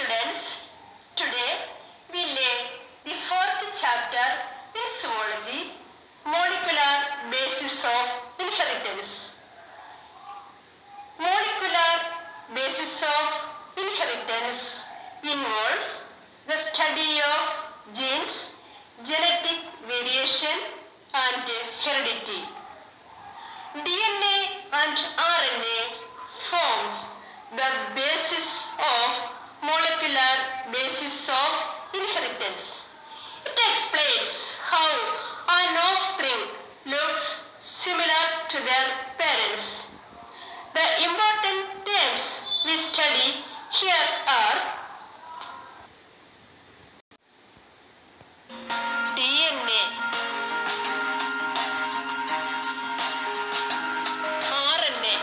students, today we learn the fourth chapter in zoology, molecular basis of inheritance. Molecular basis of inheritance involves the study of genes, genetic variation and heredity. DNA and RNA forms the basis of molecular basis of inheritance. It explains how an offspring looks similar to their parents. The important terms we study here are DNA, RNA,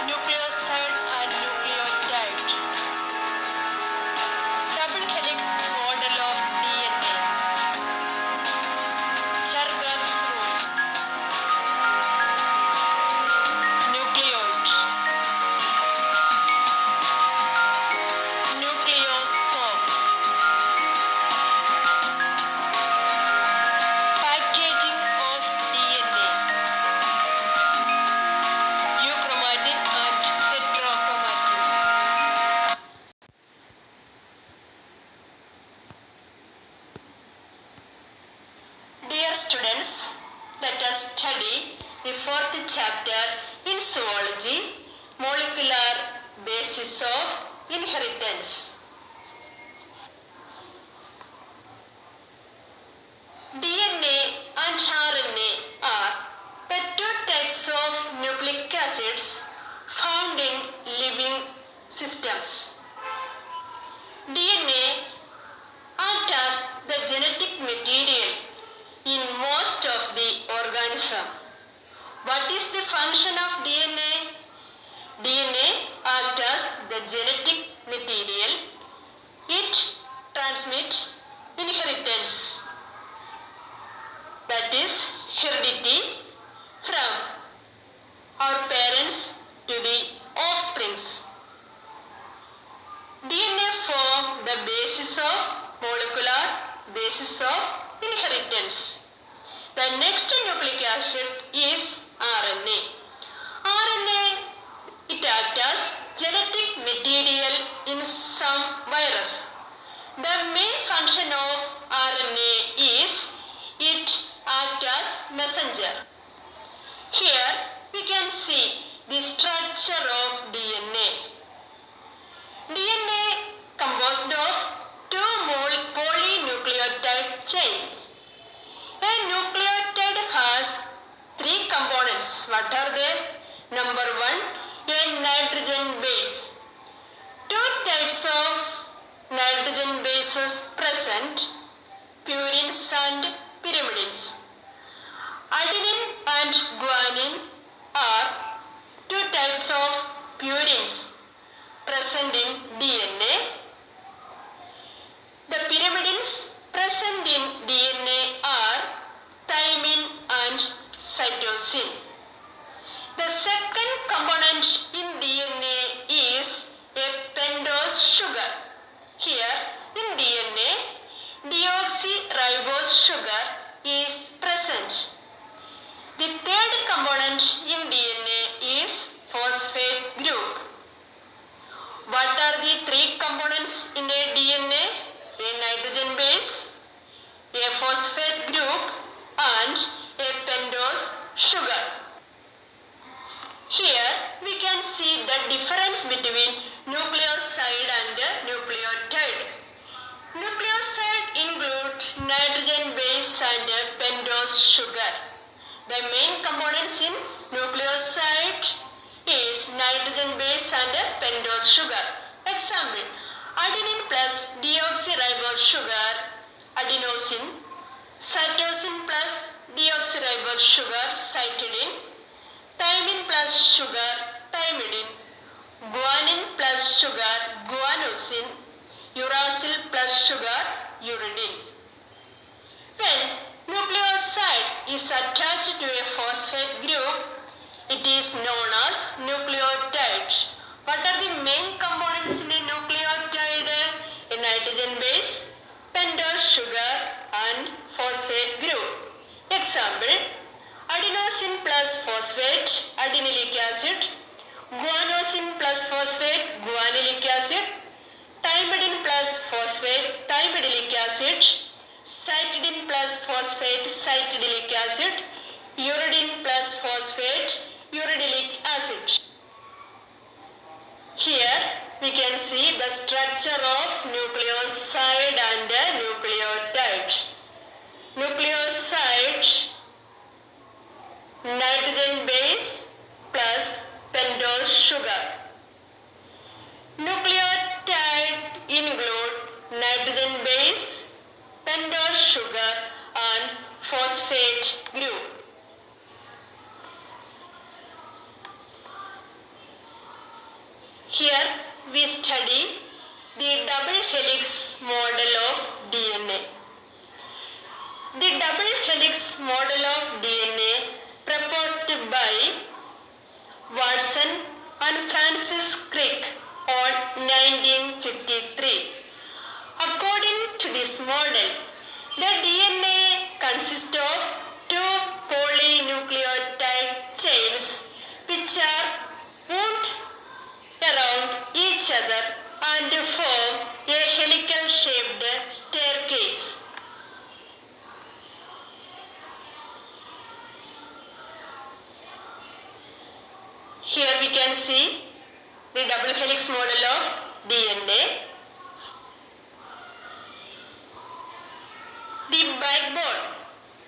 nucleoside and nucleotide, double helix model of DNA, Chargaff's rule, nucleoid, nucleosome, packaging of DNA, euchromatin and heterochromatin. Dear students, let us study the fourth chapter in zoology, molecular basis of inheritance. DNA and RNA are the two types of nucleic acids found in living systems. DNA acts as the genetic material in most of the organism. What is the function of DNA? DNA acts as the genetic material. It transmits inheritance, that is heredity, from our parents to the offsprings. DNA form the basis of molecular basis of inheritance. The next nucleic acid is RNA. RNA, it acts as genetic material in some virus. The main function of RNA is it acts as messenger. Here we can see the structure of DNA. DNA composed of two polynucleotide chains. A nucleotide has three components. What are they? Number one, a nitrogen base. Two types of nitrogen bases present, purines and pyrimidines. Adenine and guanine are two types of purines present in DNA. The pyrimidines present in DNA are thymine and cytosine. The second component in DNA is a pentose sugar. Here in DNA, deoxyribose sugar is present. The third component in DNA is phosphate group. What are the three components in a DNA? A nitrogen base, a phosphate group and a pentose sugar. Here we can see the difference between nucleoside and nucleotide. Nucleoside include nitrogen base and pentose sugar. The main components in nucleoside is nitrogen base and pentose sugar. Example, adenine plus deoxyribose sugar, adenosine, cytosine plus deoxyribose sugar, cytidine, thymine plus sugar, thymidine, guanine plus sugar, guanosine, uracil plus sugar, uridine. When nucleoside is attached to a phosphate group, It is known as nucleotide. What are the main components in a nucleotide? A nitrogen base, pentose sugar and phosphate group. Example, adenosine plus phosphate, adenylate acid, guanosine plus phosphate, guanylic acid, thymidine plus phosphate, thymidyllic acid, cytidine plus phosphate, cytidyllic acid, uridine plus phosphate, uridyllic acid. Here we can see the structure of nucleoside and nucleotide. Nucleoside, nitrogen base plus pentose sugar. Nucleotide include nitrogen base, pentose sugar and phosphate group. Here we study the double helix model of DNA. The double helix model of DNA proposed by Watson and Francis Crick on 1953. According to this model, the DNA consists of two polynucleotide chains which are wound around each other and form a helical shaped staircase. Here we can see the double helix model of DNA. The backbone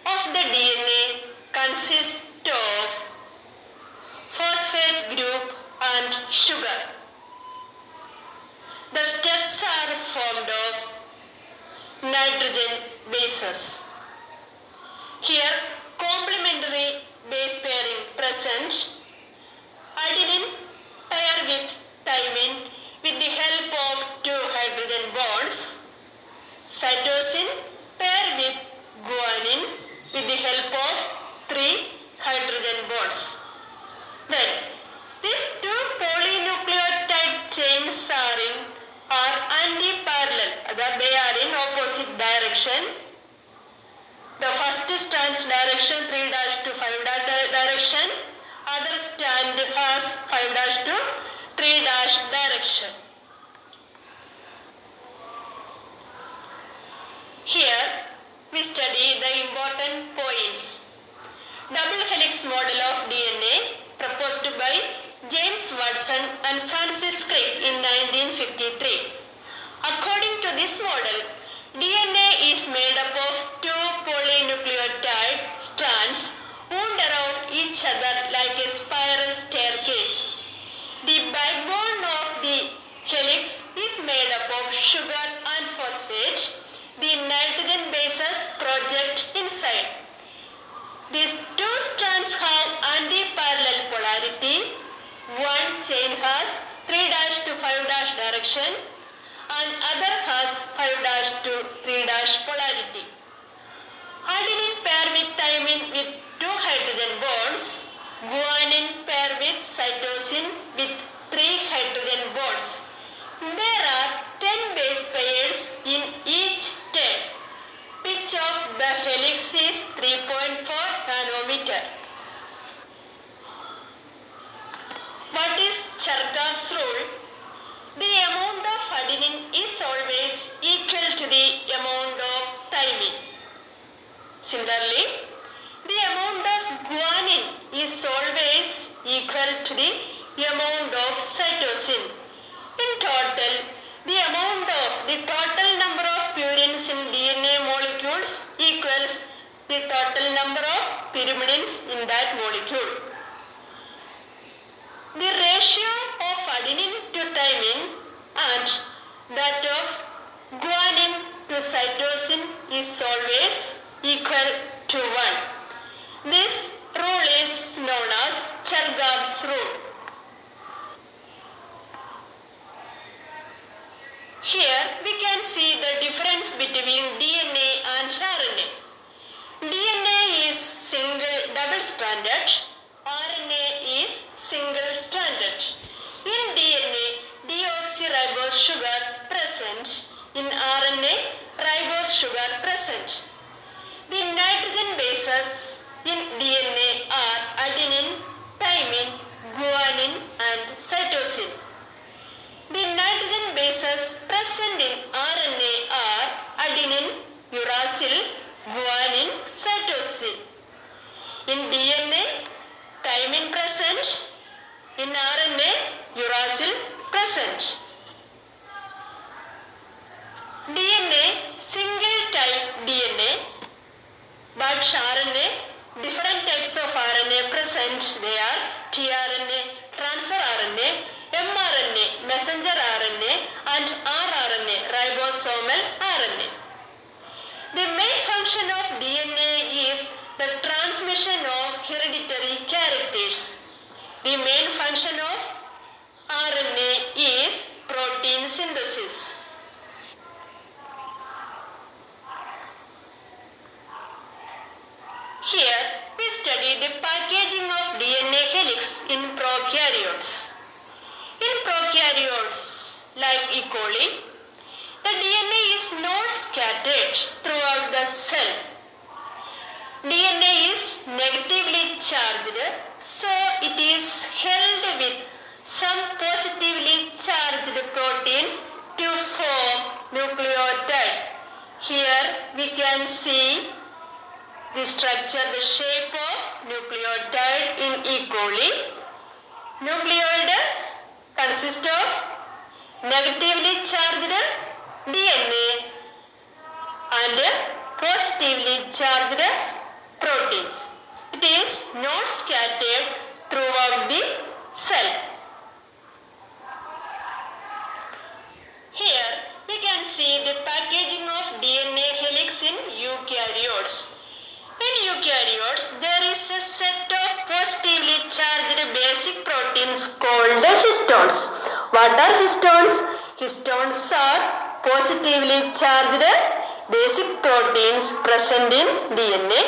of the DNA consists of phosphate group and sugar. The steps are formed of nitrogen bases. Here complementary base pairing present. Adenine pair with thymine with the help of two hydrogen bonds. Cytosine pair with guanine with the help of three hydrogen bonds. Then these two polynucleotide chains are anti-parallel, that they are in opposite direction. The first stands direction 3' to 5' direction. Other stand has 5' to 3' direction. Here we study the important points. Double helix model of DNA proposed by James Watson and Francis Crick in 1953. According to this model, DNA is made up of two polynucleotide strands wound around each other like a spiral staircase. The backbone of the helix is made up of sugar and phosphate. The nitrogen bases project inside. These two strands have anti-parallel polarity. One chain has 3' to 5' direction and other has 5' to 3' polarity. Adenine pair with thymine with two hydrogen bonds. Guanine pair with cytosine with three hydrogen bonds. There are 10 base pairs in each chain. Pitch of the helix is 3.4 nanometer. What is Chargaff's rule? The amount of adenine is always equal to the amount of thymine. Similarly, the amount of guanine is always equal to the amount of cytosine. In total, the total number of purines in DNA molecules equals the total number of pyrimidines in that molecule. The ratio of adenine to thymine and that of guanine to cytosine is always equal to 1. This rule is known as Chargaff's rule. Here we can see the difference between DNA and RNA. DNA is single double stranded, RNA single-stranded. In DNA, deoxyribose sugar present. In RNA, ribose sugar present. The nitrogen bases in DNA are adenine, thymine, guanine and cytosine. The nitrogen bases present in RNA are adenine, uracil, guanine, cytosine. In DNA, thymine present. In RNA, uracil present. DNA, single type DNA, but RNA, different types of RNA present. They are tRNA, transfer RNA, mRNA, messenger RNA and rRNA, ribosomal RNA. The main function of DNA is the transmission of hereditary characters. The main function of RNA is protein synthesis. Here we study the packaging of DNA helix in prokaryotes. In prokaryotes like E. coli, the DNA is not scattered throughout the cell. DNA is negatively charged, so it is held with some positively charged proteins to form nucleotide. Here we can see the structure, the shape of nucleotide in E. coli. Nucleoid consists of negatively charged DNA and positively charged proteins. It is not scattered throughout the cell. Here we can see the packaging of DNA helix in eukaryotes. In eukaryotes, there is a set of positively charged basic proteins called histones. What are histones? Histones are positively charged basic proteins present in DNA.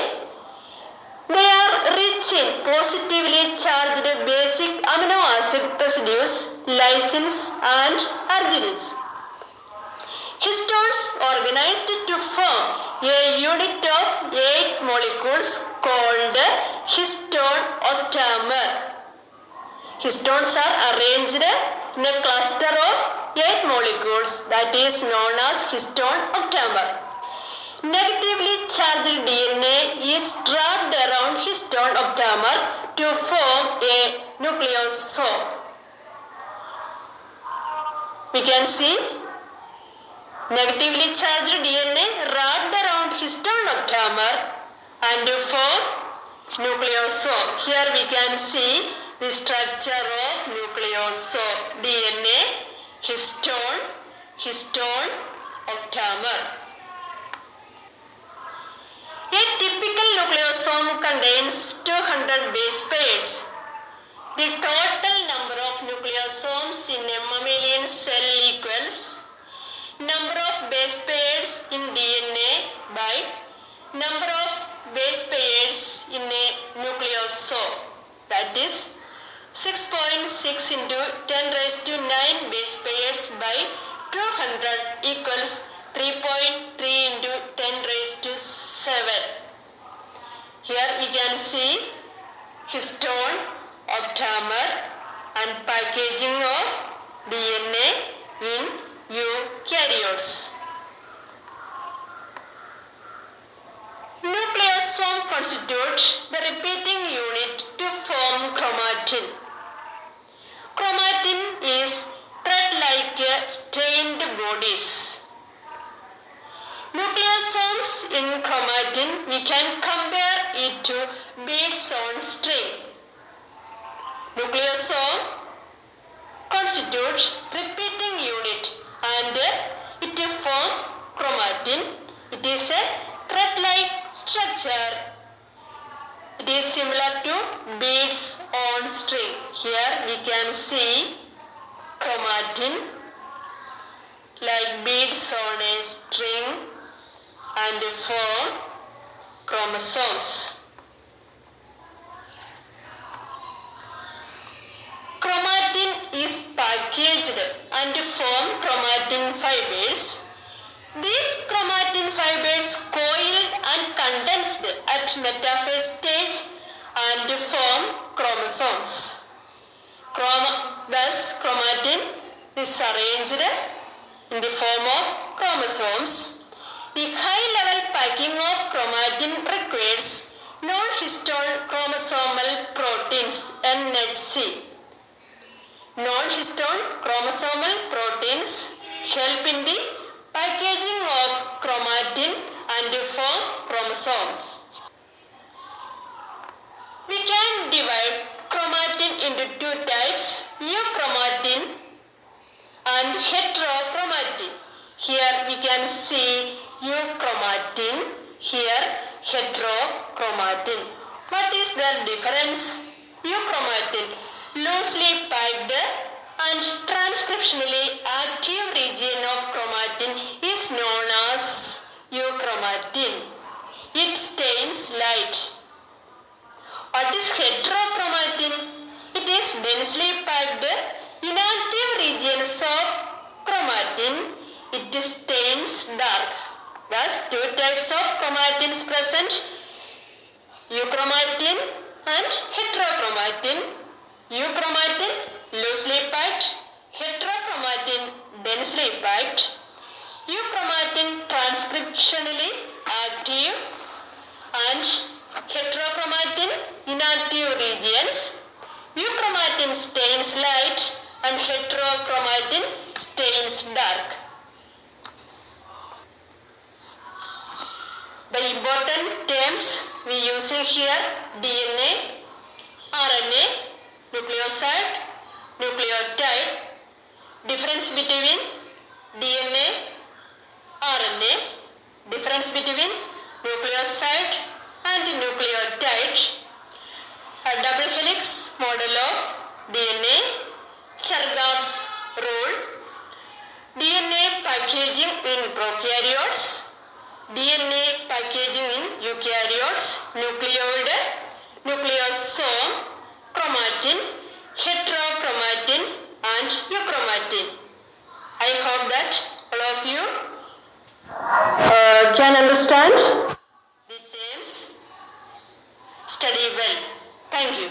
They are rich in positively charged basic amino acid residues, lysines and arginines. Histones organized to form a unit of 8 molecules called histone octamer. Histones are arranged in a cluster of 8 molecules that is known as histone octamer. Negatively charged DNA is wrapped around histone octamer to form a nucleosome. We can see negatively charged DNA wrapped around histone octamer and form nucleosome. Here we can see the structure of nucleosome. DNA, histone octamer. A typical nucleosome contains 200 base pairs. The total number of nucleosomes in a mammalian cell equals number of base pairs in DNA by number of base pairs in a nucleosome. That is 6.6 into 10 raised to 9 base pairs by 200 equals 3.3 into 10 raised to 7. Here we can see histone octamer and packaging of DNA in eukaryotes. Nucleosome constitutes the repeating unit to form chromatin. Chromatin is thread-like stained bodies. Nucleosomes in chromatin, we can compare it to beads on string. Nucleosome constitutes repeating unit and it form chromatin. It is a thread-like structure. It is similar to beads on string. Here we can see chromatin like beads on a string and form chromosomes. and form chromatin fibers. These chromatin fibers coil and condensed at metaphase stage and form chromosomes. Thus, chromatin is arranged in the form of chromosomes. The high-level packing of chromatin requires non-histone chromosomal proteins (NHC). Non-histone chromosomal proteins help in the packaging of chromatin and form chromosomes. We can divide chromatin into two types, euchromatin and heterochromatin. Here we can see euchromatin, here heterochromatin. What is their difference? Euchromatin, loosely packed and transcriptionally active region of chromatin is known as euchromatin. It stains light. What is heterochromatin? It is densely packed inactive regions of chromatin. It stains dark. Thus, two types of chromatins present, euchromatin and heterochromatin. Euchromatin loosely packed, heterochromatin densely packed. Euchromatin transcriptionally active and heterochromatin inactive regions. Euchromatin stains light and heterochromatin stains dark. The important terms we using here: DNA, RNA, nucleoside, nucleotide. Difference between DNA, RNA, difference between nucleoside and nucleotide. A double helix model of DNA, Chargaff's rule. DNA packaging in prokaryotes, DNA packaging in eukaryotes, nucleoid, nucleosome, chromatin, heterochromatin and euchromatin. I hope that all of you can understand the terms. Study well. Thank you.